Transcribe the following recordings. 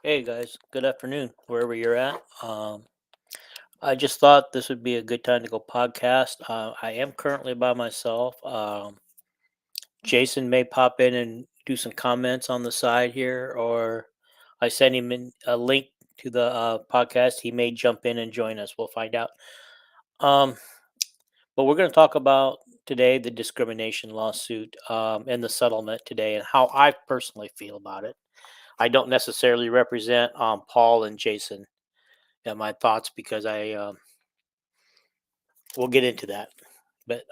Hey guys, good afternoon, wherever you're at. I just thought this would be a good time to go podcast. I am currently by myself. Jason may pop in and do some comments on the side here, or I send him a link to the podcast. He may jump in and join us. We'll find out. Um, but we're going to talk about today the discrimination lawsuit and the settlement today and how I personally feel about it. I don't necessarily represent Paul and Jason and my thoughts because we'll get into that. But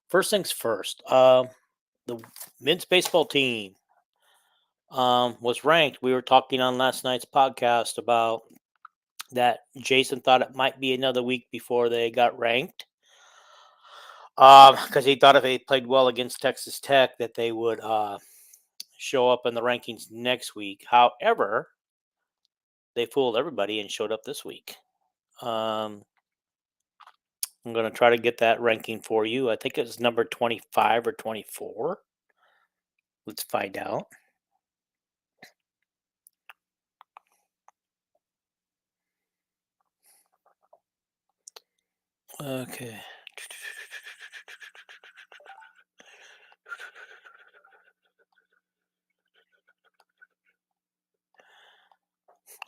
first things first, the men's baseball team was ranked. We were talking on last night's podcast about that. Jason thought it might be another week before they got ranked because he thought if they played well against Texas Tech that they would show up in the rankings next week. However, they fooled everybody and showed up this week. Um, I'm going to try to get that ranking for you. I think it's number 25 or 24. Let's find out. Okay.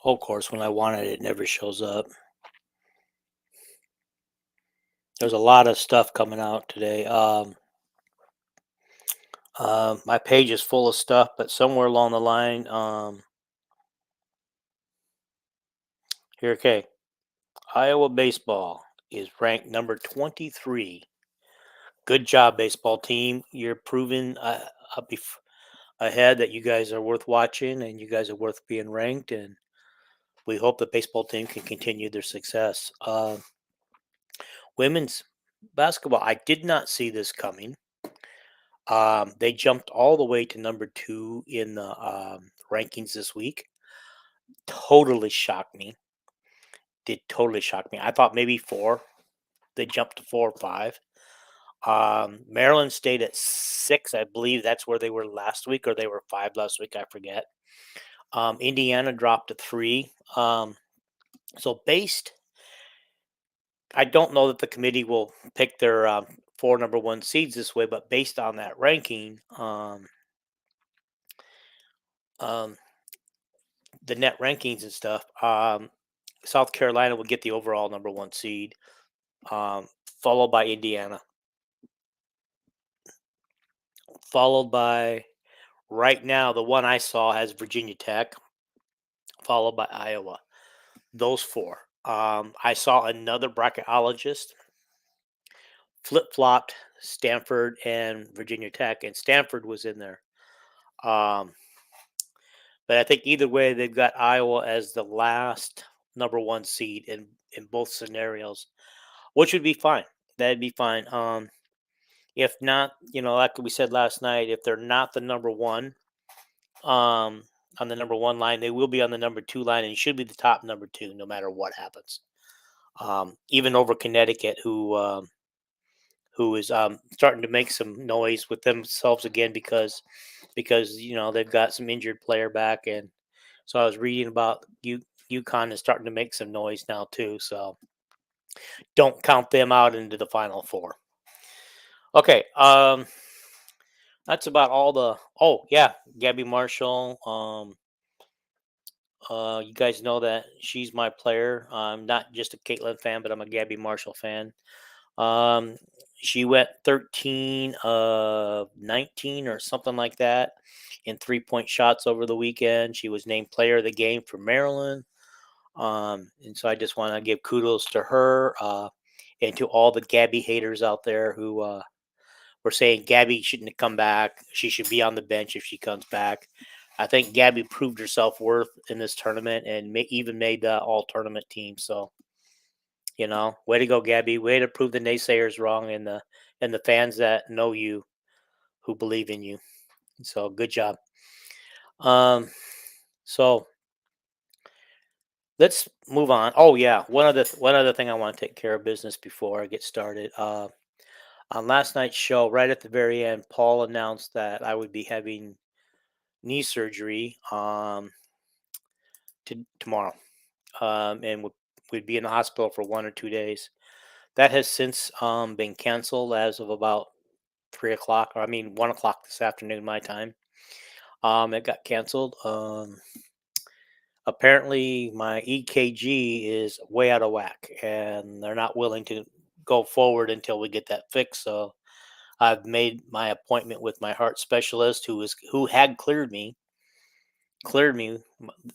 Of course, when I want it, it never shows up. There's a lot of stuff coming out today. My page is full of stuff, but somewhere along the line, here, okay, Iowa baseball is ranked number 23. Good job, baseball team. You're proving up ahead that you guys are worth watching and you guys are worth being ranked. And we hope the baseball team can continue their success. Women's basketball, I did not see this coming. They jumped all the way to number 2 in the rankings this week. Totally shocked me. Did totally shock me. I thought maybe 4. They jumped to 4 or 5. Maryland stayed at 6. I believe that's where they were last week, or they were 5 last week. I forget. Indiana dropped to 3. So based, I don't know that the committee will pick their 4 number 1 seeds this way, but based on that ranking, um, the net rankings and stuff, South Carolina will get the overall number 1 seed, um, followed by Indiana, followed by right now the one I saw has Virginia Tech, followed by Iowa. Those 4. I saw another bracketologist flip flopped Stanford and Virginia Tech, and Stanford was in there. Um, but I think either way, they've got Iowa as the last number 1 seed in both scenarios, which would be fine. That'd be fine. If not, like we said last night, if they're not the number 1, um, on the number 1 line, they will be on the number 2 line and should be the top number 2 no matter what happens. Even over Connecticut, who is starting to make some noise with themselves again because they've got some injured player back, and so I was reading about UConn is starting to make some noise now too. So don't count them out into the Final Four. Okay, that's about all the. Oh yeah, Gabby Marshall. You guys know that she's my player. I'm not just a Caitlin fan, but I'm a Gabby Marshall fan. Um, she went 13 of 19 or something like that in 3-point shots over the weekend. She was named player of the game for Maryland. And so I just want to give kudos to her and to all the Gabby haters out there who were saying Gabby shouldn't have come back. She should be on the bench if she comes back. I think Gabby proved her self worth in this tournament and even made the all tournament team. So way to go, Gabby. Way to prove the naysayers wrong and the fans that know you, who believe in you. So good job. Um, so let's move on. Oh yeah, one other thing I want to take care of business before I get started. On last night's show, right at the very end, Paul announced that I would be having knee surgery tomorrow, and would be in the hospital for 1 or 2 days. That has since been canceled as of about 3 o'clock, or I mean 1 o'clock this afternoon my time. It got canceled. Apparently, my EKG is way out of whack, and they're not willing to go forward until we get that fixed. So I've made my appointment with my heart specialist, who had cleared me,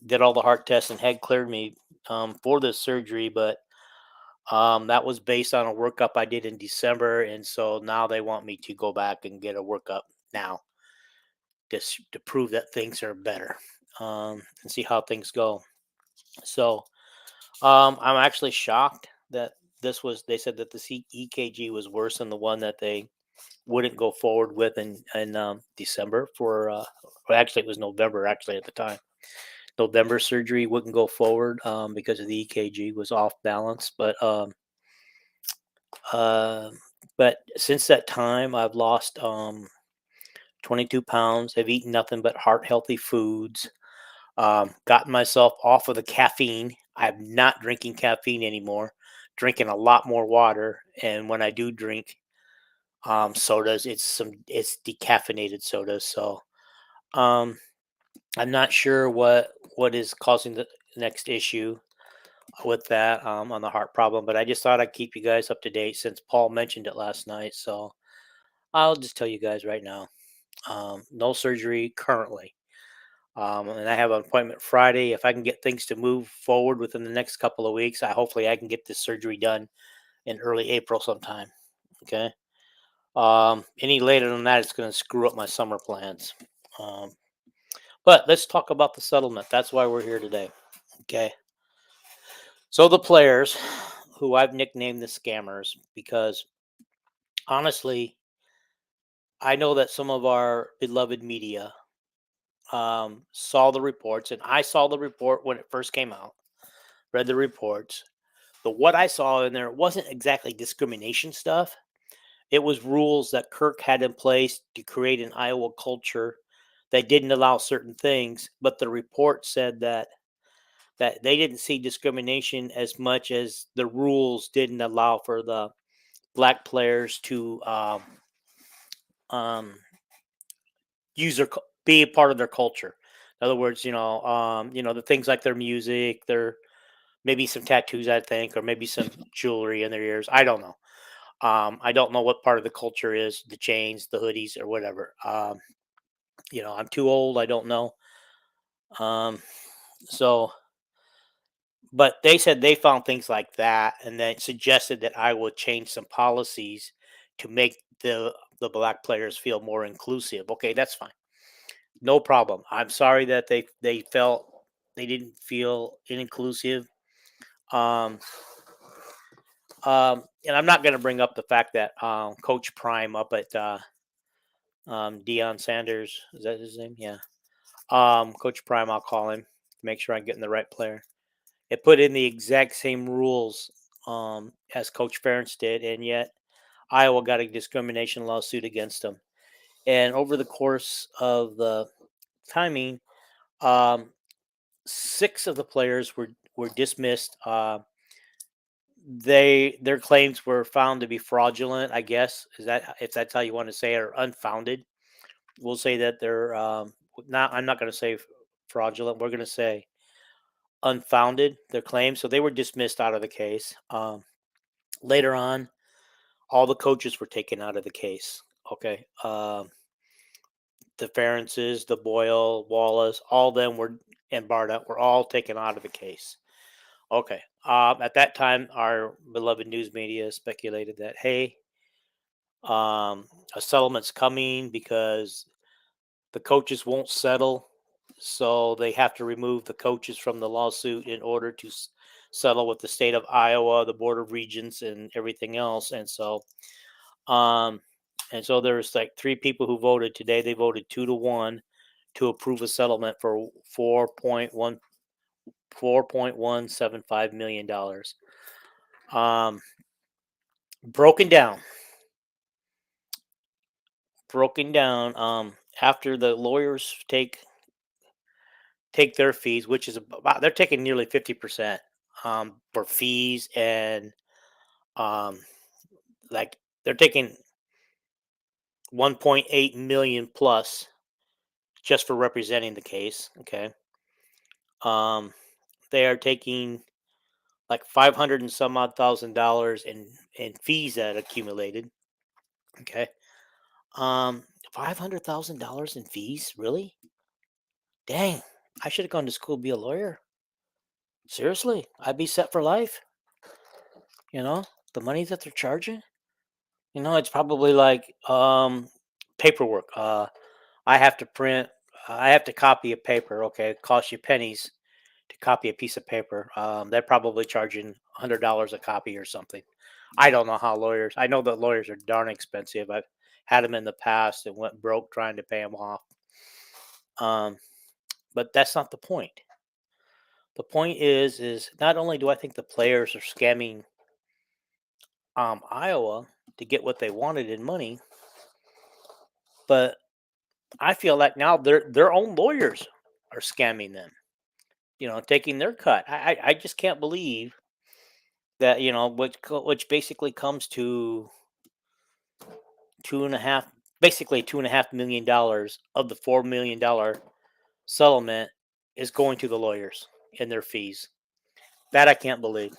did all the heart tests and had cleared me for this surgery, but that was based on a workup I did in December, and so now they want me to go back and get a workup now, just to prove that things are better, and see how things go. So I'm actually shocked that this was. They said that the EKG was worse than the one that they wouldn't go forward with in December for. Well, actually, it was November. Actually, at the time, November surgery wouldn't go forward because of the EKG was off balance. Uh, but since that time, I've lost 22 pounds. I've eaten nothing but heart healthy foods. Gotten myself off of the caffeine. I'm not drinking caffeine anymore. Drinking a lot more water, and when I do drink sodas, it's decaffeinated sodas. So um, I'm not sure what is causing the next issue with that on the heart problem, but I just thought I'd keep you guys up to date since Paul mentioned it last night. So I'll just tell you guys right now, no surgery currently. And I have an appointment Friday. If I can get things to move forward within the next couple of weeks, hopefully I can get this surgery done in early April sometime. Okay. Any later than that, it's going to screw up my summer plans. Um, but let's talk about the settlement. That's why we're here today. Okay. So the players, who I've nicknamed the scammers, because honestly, I know that some of our beloved media saw the reports, and I saw the report when it first came out, read the reports. But what I saw in there wasn't exactly discrimination stuff. It was rules that Kirk had in place to create an Iowa culture that didn't allow certain things. But the report said that they didn't see discrimination as much as the rules didn't allow for the black players to um, be a part of their culture. In other words, the things like their music, their maybe some tattoos, I think, or maybe some jewelry in their ears. I don't know. I don't know what part of the culture is the chains, the hoodies, or whatever. I'm too old. I don't know. Um, so, but they said they found things like that, and then suggested that I would change some policies to make the black players feel more inclusive. Okay, that's fine. No problem. I'm sorry that they felt they didn't feel inclusive. Um, and I'm not going to bring up the fact that Coach Prime up at Deion Sanders, is that his name? Yeah. Coach Prime, I'll call him to make sure I'm getting the right player. It put in the exact same rules as Coach Ferentz did, and yet Iowa got a discrimination lawsuit against him. And over the course of the timing, um, 6 of the players were dismissed. Their claims were found to be fraudulent. I guess is that if that's how you want to say it, or unfounded. We'll say that they're not. I'm not going to say fraudulent. We're going to say unfounded. Their claims, so they were dismissed out of the case. Later on, all the coaches were taken out of the case. Okay, the Ferences, the Boyle, Wallace, all of them were and Barda were all taken out of the case. Okay. At that time, our beloved news media speculated that, hey, a settlement's coming because the coaches won't settle. So they have to remove the coaches from the lawsuit in order to settle with the state of Iowa, the Board of Regents, and everything else. Um, and so there's like 3 people who voted today. They voted 2-1 to approve a settlement for 4.175 million dollars. Um, broken down, broken down. After the lawyers take take their fees, which is about they're taking nearly 50% for fees and um, like they're taking 1.8 million plus just for representing the case. Okay, um, they are taking like 500 and some odd $1,000 in fees that accumulated. Okay, $500,000 in fees, really? Dang, I should have gone to school to be a lawyer. Seriously, I'd be set for life. You know, the money that they're charging. It's probably like paperwork. I have to print. I have to copy a paper. Okay, it costs you pennies to copy a piece of paper. They're probably charging $100 a copy or something. I don't know how lawyers. I know that lawyers are darn expensive. I've had them in the past and went broke trying to pay them off. Um, but that's not the point. The point is not only do I think the players are scamming Iowa to get what they wanted in money, but I feel like now their own lawyers are scamming them. Taking their cut. I just can't believe that which basically comes to two and a half, basically $2.5 million of the $4 million settlement is going to the lawyers and their fees. That I can't believe.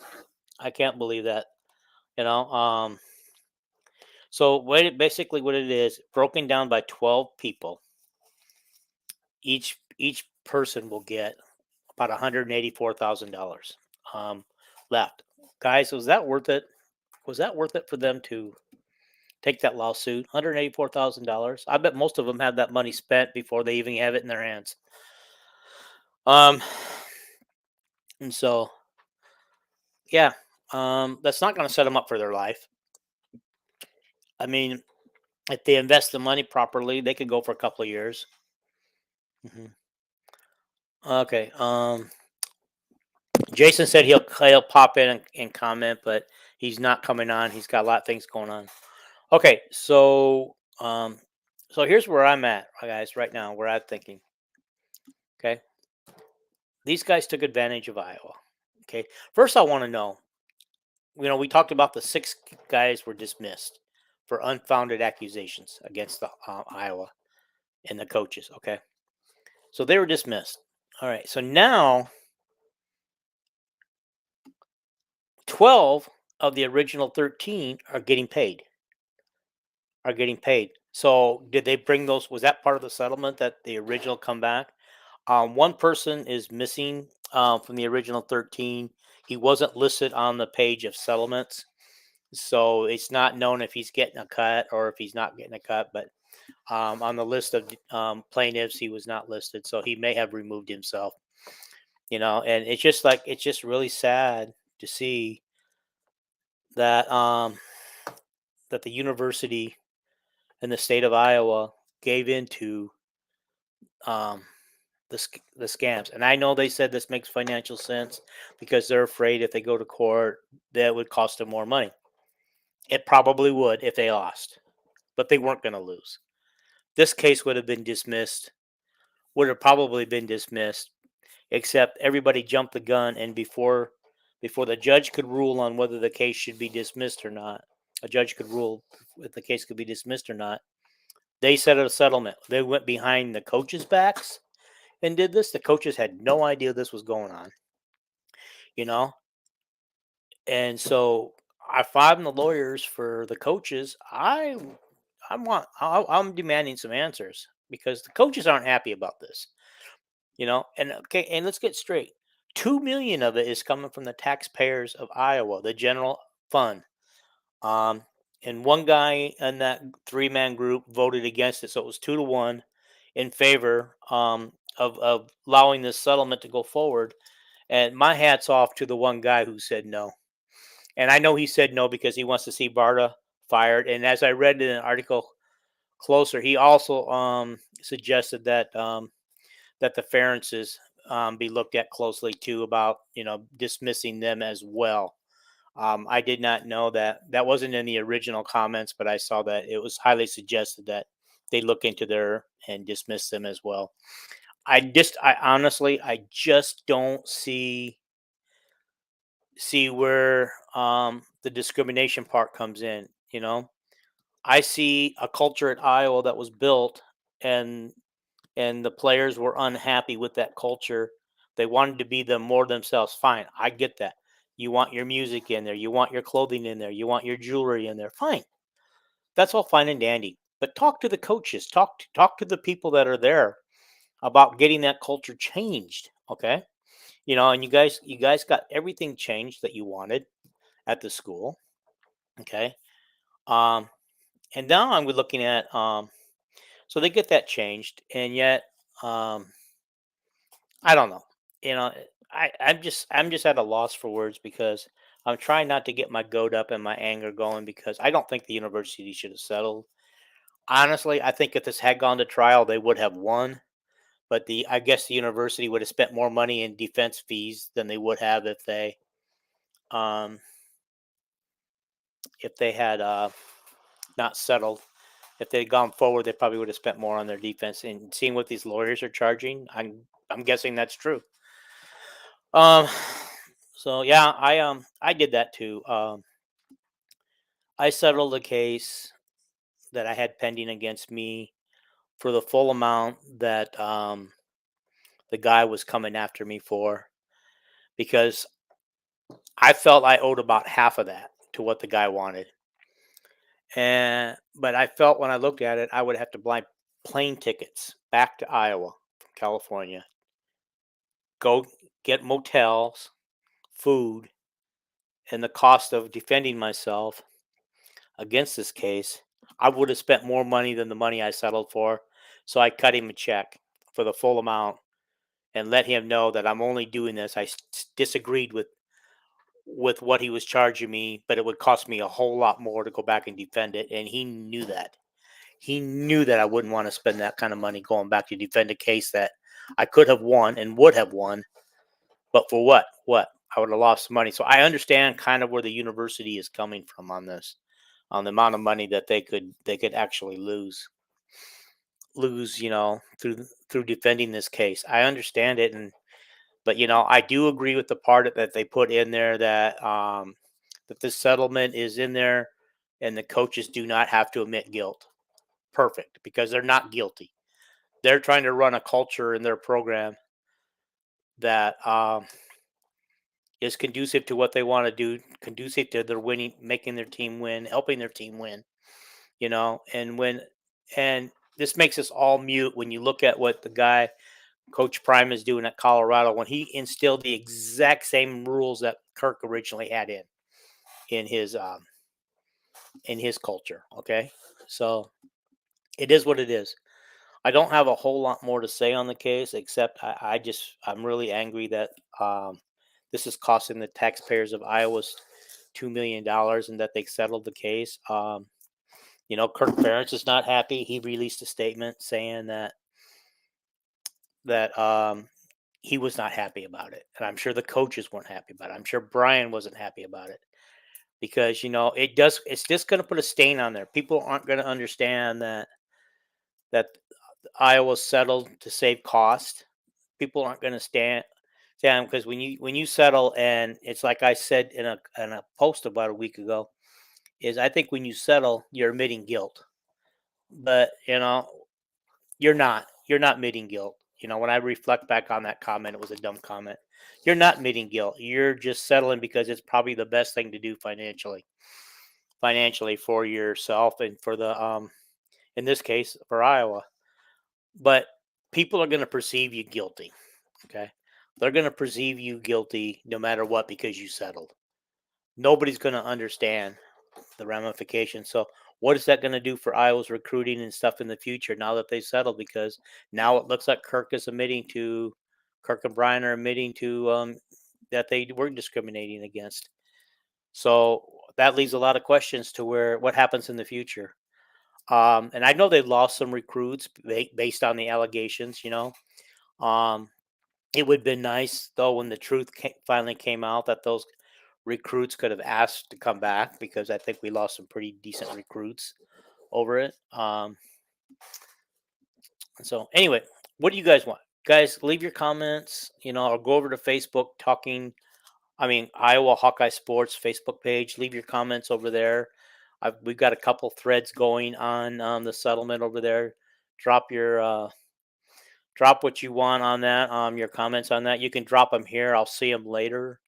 I can't believe that. You know. So what it is, broken down by 12 people, each person will get about $184,000 left. Guys, was that worth it? Was that worth it for them to take that lawsuit? $184,000. I bet most of them have that money spent before they even have it in their hands. Um, and so yeah, that's not going to set them up for their life. I mean, if they invest the money properly, they could go for a couple of years. hmm Okay. Jason said he'll pop in and comment, but he's not coming on. He's got a lot of things going on. Okay, so here's where I'm at, guys, right now. Where I'm thinking. Okay, these guys took advantage of Iowa. Okay, first I want to know. We talked about the six guys were dismissed for unfounded accusations against the Iowa and the coaches. Okay, so they were dismissed. All right, so now 12 of the original 13 are getting paid. So did they bring those? Was that part of the settlement that the original come back? One person is missing from the original 13. He wasn't listed on the page of settlements, so it's not known if he's getting a cut or if he's not getting a cut. But on the list of plaintiffs, he was not listed, so he may have removed himself. And it's just really sad to see that that the university in the state of Iowa gave into um, the scams. And I know they said this makes financial sense because they're afraid if they go to court, that would cost them more money. It probably would if they lost, but they weren't going to lose. This case would have probably been dismissed, except everybody jumped the gun. And before the judge could rule on whether the case should be dismissed or not, a judge could rule if the case could be dismissed or not. They set a settlement. They went behind the coaches' backs and did this. The coaches had no idea this was going on, you know. And so, if I'm the lawyers for the coaches, I'm demanding some answers because the coaches aren't happy about this, And okay, and let's get straight. 2 million of it is coming from the taxpayers of Iowa, the general fund. Um, and one guy in that three-man group voted against it, so it was 2-1 in favor of allowing this settlement to go forward. And my hat's off to the one guy who said no. And I know he said no because he wants to see Barta fired. And as I read in an article closer, he also suggested that the Ferences be looked at closely too about dismissing them as well. I did not know that wasn't in the original comments, but I saw that it was highly suggested that they look into their and dismiss them as well. I honestly, I just don't see where the discrimination part comes in. I see a culture at Iowa that was built, and the players were unhappy with that culture. They wanted to be them more themselves. Fine, I get that. You want your music in there, you want your clothing in there, you want your jewelry in there. Fine, that's all fine and dandy. But talk to the coaches, talk to the people that are there about getting that culture changed. Okay, and you guys got everything changed that you wanted at the school. Okay, um, and now I'm looking at so they get that changed, and yet um, I don't know. I'm just at a loss for words because I'm trying not to get my goat up and my anger going because I don't think the university should have settled. Honestly, I think if this had gone to trial, they would have won. But the I guess the university would have spent more money in defense fees than they would have um if they had not settled. If they'd gone forward, they probably would have spent more on their defense. And seeing what these lawyers are charging, I'm guessing that's true. Um, so yeah, I did that too. I settled a case that I had pending against me for the full amount that the guy was coming after me for because I felt I owed about half of that to what the guy wanted. And but I felt when I looked at it, I would have to buy plane tickets back to Iowa from California, go get motels, food, and the cost of defending myself against this case. I would have spent more money than the money I settled for. So I cut him a check for the full amount and let him know that I'm only doing this. Disagreed with what he was charging me, but it would cost me a whole lot more to go back and defend it, and he knew that. He knew that I wouldn't want to spend that kind of money going back to defend a case that I could have won and would have won, but for what? What? I would have lost money. So I understand kind of where the university is coming from on this, on the amount of money that they could actually lose, through defending this case. I understand it, and but I do agree with the part that they put in there that this settlement is in there, and the coaches do not have to admit guilt. Perfect, because they're not guilty. They're trying to run a culture in their program that is conducive to what they want to do, conducive to their winning, making their team win, helping their team win. And this makes us all mute when you look at what the guy Coach Prime is doing at Colorado when he instilled the exact same rules that Kirk originally had in his culture. Okay, so it is what it is. I don't have a whole lot more to say on the case except I'm really angry that this is costing the taxpayers of Iowa's $2 million and that they settled the case. Kirk Ferentz is not happy. He released a statement saying that he was not happy about it, and I'm sure the coaches weren't happy about it. I'm sure Brian wasn't happy about it because it's just going to put a stain on there. People aren't going to understand that Iowa settled to save cost. People aren't going to stand because when you settle, and it's like I said in a post about a week ago, is I think when you settle, you're admitting guilt, but you're not admitting guilt. When I reflect back on that comment, it was a dumb comment. You're not admitting guilt. You're just settling because it's probably the best thing to do financially for yourself and for the in this case for Iowa. But people are going to perceive you guilty. Okay, they're going to perceive you guilty no matter what because you settled. Nobody's going to understand the ramifications. So, what is that going to do for Iowa's recruiting and stuff in the future now that they settled? Because now it looks like Kirk and Brian are admitting to that they were discriminating against. So that leaves a lot of questions to where what happens in the future. And I know they lost some recruits based on the allegations. Um, it would have been nice though when the truth finally came out that those recruits could have asked to come back because I think we lost some pretty decent recruits over it. So anyway, what do you guys want? Guys, leave your comments, or go over to Facebook Iowa Hawkeye Sports Facebook page. Leave your comments over there. We've got a couple threads going on the settlement over there. Drop your drop what you want on that. Your comments on that. You can drop them here. I'll see them later.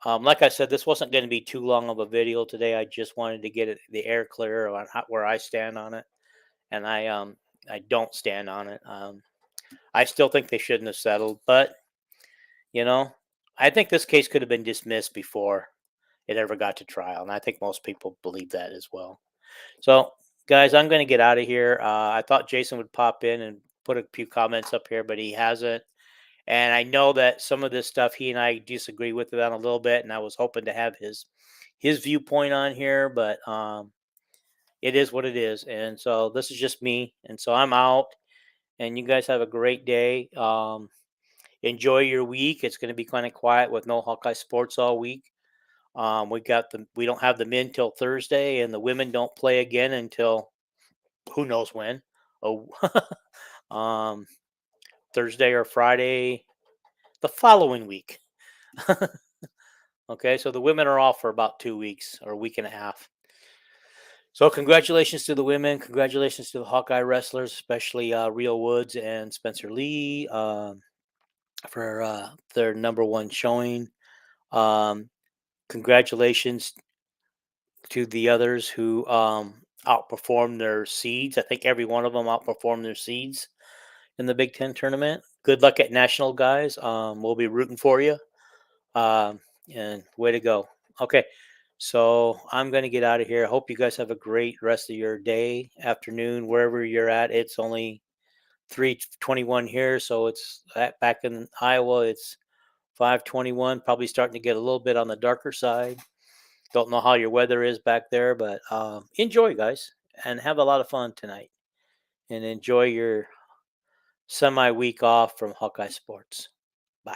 Like I said, this wasn't going to be too long of a video today. I just wanted to get the air clear on where I stand on it, and I don't stand on it. I still think they shouldn't have settled, but you know, I think this case could have been dismissed before it ever got to trial, and I think most people believe that as well. So, guys, I'm going to get out of here. I thought Jason would pop in and put a few comments up here, but he hasn't. And I know that some of this stuff he and I disagree with it on a little bit, and I was hoping to have his viewpoint on here, but it is what it is. And so this is just me, and so I'm out. And you guys have a great day. Enjoy your week. It's going to be kind of quiet with no Hawkeye sports all week. We don't have the men till Thursday, and the women don't play again until who knows when. Oh, um, Thursday or Friday the following week. Okay, so the women are off for about 2 weeks or a week and a half. So congratulations to the women. Congratulations to the Hawkeye wrestlers, especially Rio Woods and Spencer Lee for their number one showing. Um, Congratulations to the others who outperformed their seeds. I think every one of them outperformed their seeds in the Big Ten tournament. Good luck at national, guys. We'll be rooting for you. Um, and way to go. Okay, so I'm going to get out of here. I hope you guys have a great rest of your day, afternoon, wherever you're at. It's only 3:21 here, so it's back in Iowa. It's 5:21. Probably starting to get a little bit on the darker side. Don't know how your weather is back there, but enjoy, guys, and have a lot of fun tonight. And enjoy your semi week off from Hawkeye Sports. Bye.